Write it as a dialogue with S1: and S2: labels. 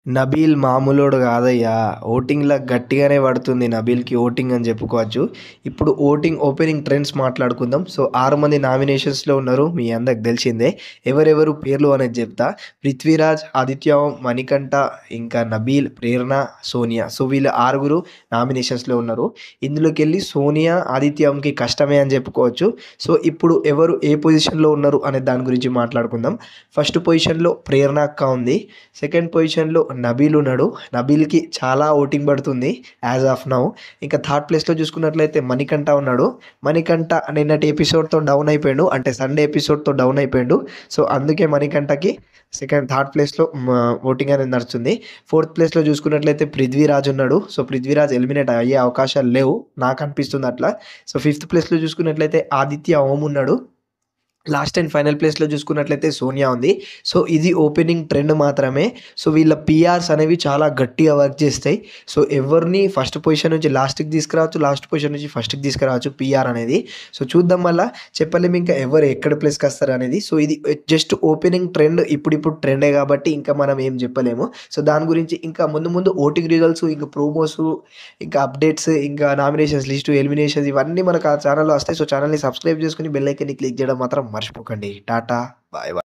S1: నబీల్ మామూలోడు కాదయ్యా. ఓటింగ్‌ల గట్టిగానే పడుతుంది నబీల్‌కి ఓటింగ్ అని చెప్పుకోవచ్చు. ఇప్పుడు ఓపెనింగ్ ట్రెండ్స్ మాట్లాడుకుందాం. సో 6 మంది నామినేషన్స్‌లో ఉన్నారు. మీ అందరికి తెలిసిందే. ఎవరెవరు పేర్లు అనేది చెప్తా. పృథ్వీరాజ్, ఆదిత్య ఓం, మణికంఠ, ఇంకా నబీల్, ప్రేరణ, సోనియా. సో వీళ్ళు 6గురు నామినేషన్స్‌లో ఉన్నారు. ఇందులోకెళ్ళి సోనియా, ఆదిత్య ఓంకి కష్టమే అని చెప్పుకోవచ్చు. సో ఇప్పుడు ఎవరు ఏ పొజిషన్‌లో ఉన్నారు అనే దాని గురించి మాట్లాడుకుందాం. ఫస్ట్ పొజిషన్‌లో ప్రేరణ అక్క ఉంది. సెకండ్ పొజిషన్‌లో నబీల్ ఉన్నాడు. నబీల్‌కి చాలా ఓటింగ్ పడుతుంది యాజ్ ఆఫ్ నౌ. ఇంకా థర్డ్ ప్లేస్‌లో చూసుకున్నట్లయితే మణికంఠ ఉన్నాడు. మణికంఠ నిన్నటి ఎపిసోడ్‌తో డౌన్ అయిపోయిండు. అంటే సండే ఎపిసోడ్‌తో డౌన్ అయిపోయిండు. సో అందుకే మణికంఠకి థర్డ్ ప్లేస్‌లో ఓటింగ్ అనేది నడుస్తుంది. ఫోర్త్ ప్లేస్‌లో చూసుకున్నట్లయితే పృథ్వీరాజ్ ఉన్నాడు. సో పృథ్వీరాజ్ ఎలిమినేట్ అయ్యే అవకాశాలు లేవు. నాకు అనిపిస్తుంది అట్లా. సో ఫిఫ్త్ ప్లేస్‌లో చూసుకున్నట్లయితే ఆదిత్య ఓం ఉన్నాడు. లాస్ట్ అండ్ ఫైనల్ ప్లేస్‌లో చూసుకున్నట్లయితే సోనియా ఉంది. సో ఇది ఓపెనింగ్ ట్రెండ్ మాత్రమే. సో వీళ్ళ పీఆర్స్ అనేవి చాలా గట్టిగా వర్క్ చేస్తాయి. సో ఎవరిని ఫస్ట్ పొజిషన్ నుంచి లాస్ట్‌కి తీసుకురావచ్చు. లాస్ట్ పొజిషన్ నుంచి ఫస్ట్‌కి తీసుకురావచ్చు పీఆర్ అనేది. సో చూద్దాం మళ్ళా చెప్పలేము ఇంకా ఎవరు ఎక్కడ ప్లేస్‌కి వస్తారు అనేది. సో ఇది జస్ట్ ఓపెనింగ్ ట్రెండ్ ఇప్పుడిప్పుడు ట్రెండే కాబట్టి ఇంకా మనం ఏం చెప్పలేము. సో దాని గురించి ఇంకా ముందు ముందు ఓటింగ్ రిజల్ట్స్, ఇంకా ప్రోమోసు, ఇంకా అప్డేట్స్, ఇంకా నామినేషన్స్ లిస్టు, ఎలిమినేషన్స్ ఇవన్నీ మనకు ఆ ఛానెల్‌లో వస్తాయి. సో ఛానెల్‌ని సబ్స్క్రైబ్ చేసుకొని బెల్ ఐకాన్‌ని క్లిక్ చేయడం మాత్రం మర్చిపోకండి. టాటా. Bye bye.